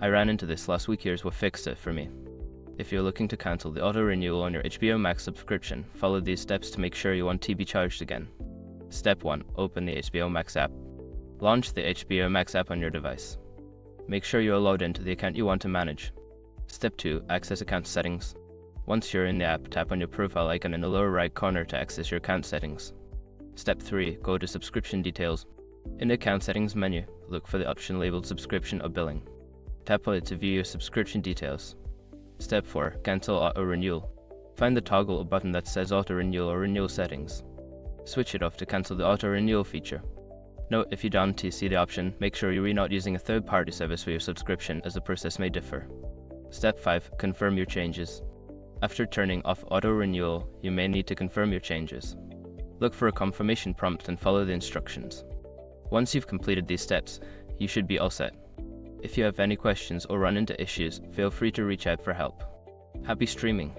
I ran into this last week. Here's what fixed it for me. If you're looking to cancel the auto renewal on your HBO Max subscription, follow these steps to make sure you won't be charged again. Step 1. Open the HBO Max app. Launch the HBO Max app on your device. Make sure you are logged into the account you want to manage. Step 2. Access account settings. Once you're in the app, tap on your profile icon in the lower right corner to access your account settings. Step 3. Go to subscription details. In the account settings menu, look for the option labeled subscription or billing. Tap on it to view your subscription details. Step 4. Cancel auto renewal. Find the toggle or button that says auto renewal or renewal settings. Switch it off to cancel the auto renewal feature. Note, if you don't see the option, make sure you're not using a third-party service for your subscription, as the process may differ. Step 5. Confirm your changes. After turning off auto renewal, you may need to confirm your changes. Look for a confirmation prompt and follow the instructions. Once you've completed these steps, you should be all set. If you have any questions or run into issues, feel free to reach out for help. Happy streaming!